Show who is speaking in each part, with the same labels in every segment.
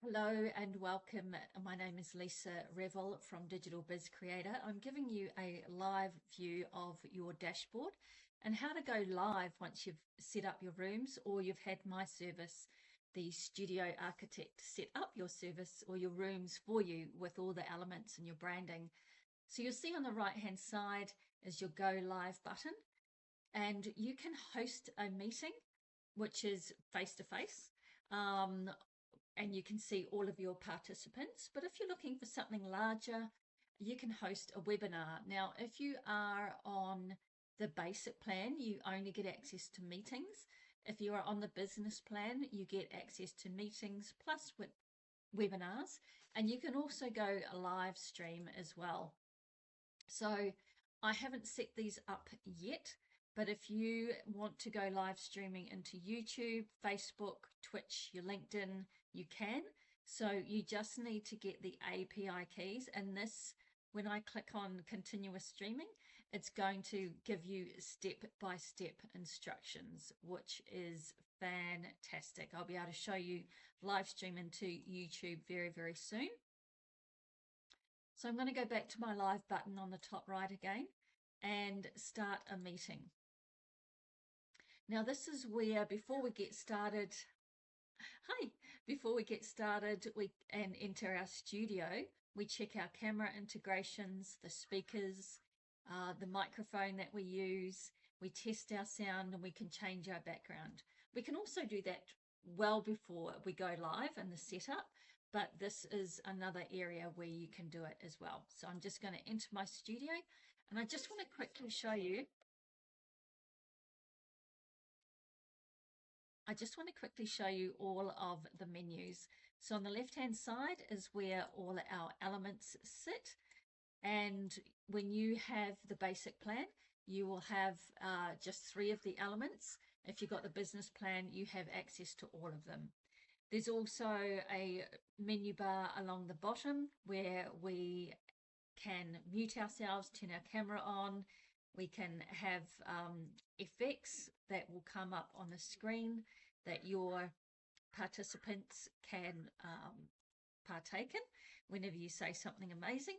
Speaker 1: Hello and welcome. My name is Lisa Revell from Digital Biz Creator. I'm giving you a live view of your dashboard and how to go live once you've set up your rooms or you've had my service, the Studio Architect, set up your service or your rooms for you with all the elements and your branding. So you'll see on the right hand side is your Go Live button, and you can host a meeting which is face to face. And you can see all of your participants. But if you're looking for something larger, you can host a webinar. Now, if you are on the basic plan, you only get access to meetings. If you are on the business plan, you get access to meetings plus webinars, and you can also go a live stream as well. So I haven't set these up yet, but if you want to go live streaming into YouTube, Facebook, Twitch, your LinkedIn, you can. So you just need to get the API keys, and this, when I click on continuous streaming, it's going to give you step-by-step instructions, which is fantastic. I'll be able to show you live stream into YouTube very, very soon. So I'm going to go back to my live button on the top right again and start a meeting. Now this is where, before we get started, and enter our studio, we check our camera integrations, the speakers, the microphone that we use, we test our sound, and we can change our background. We can also do that well before we go live in the setup, but this is another area where you can do it as well. So I'm just going to enter my studio, and I just want to quickly show you. all of the menus. So on the left hand side is where all our elements sit, and when you have the basic plan, you will have just 3 of the elements. If you've got the business plan, you have access to all of them. There's also a menu bar along the bottom where we can mute ourselves, turn our camera on. We can have effects that will come up on the screen that your participants can partake in whenever you say something amazing.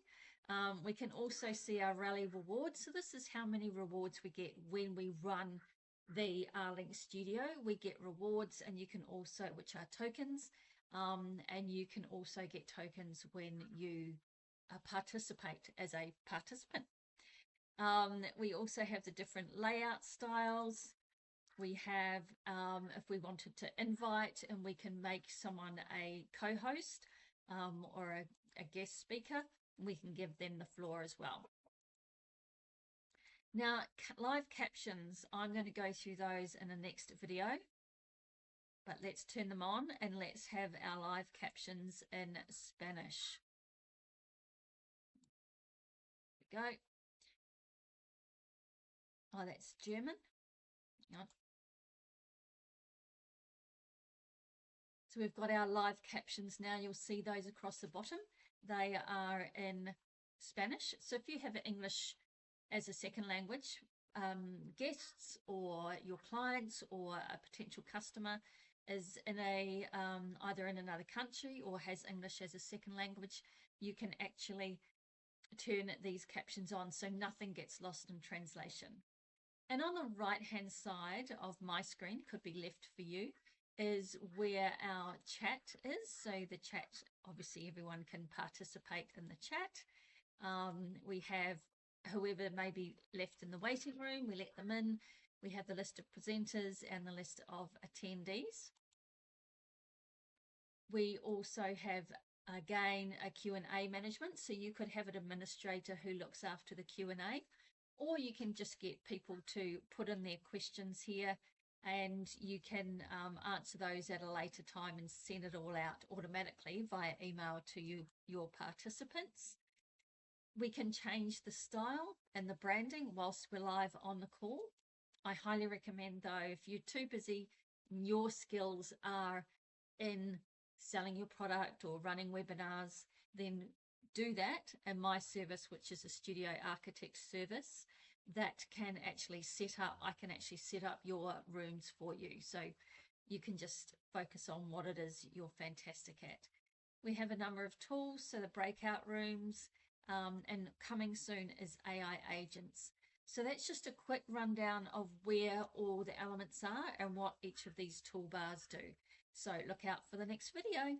Speaker 1: We can also see our rally rewards. So this is how many rewards we get when we run the R-Link Studio. We get rewards, and you can also, which are tokens, and you can also get tokens when you participate as a participant. We also have the different layout styles. We have, if we wanted to invite, and we can make someone a co-host or a guest speaker, we can give them the floor as well. Now, live captions, I'm going to go through those in the next video, but let's turn them on and let's have our live captions in Spanish. There we go. Oh, that's German. Hang on. So we've got our live captions now. You'll see those across the bottom. They are in Spanish. So if you have English as a second language, guests or your clients or a potential customer is in a either in another country or has English as a second language, you can actually turn these captions on so nothing gets lost in translation. And on the right hand side of my screen, could be left for you, is where our chat is. So the chat, obviously everyone can participate in the chat. We have whoever may be left in the waiting room, we let them in. We have the list of presenters and the list of attendees. We also have, again, a Q&A management. So you could have an administrator who looks after the Q&A, or you can just get people to put in their questions here, and you can answer those at a later time and send it all out automatically via email to your participants. We can change the style and the branding whilst we're live on the call. I highly recommend, though, if you're too busy, your skills are in selling your product or running webinars, then do that. And my service, which is a Studio Architect service, that can actually I can actually set up your rooms for you. So you can just focus on what it is you're fantastic at. We have a number of tools, so the breakout rooms, and coming soon is AI agents. So that's just a quick rundown of where all the elements are and what each of these toolbars do. So look out for the next video.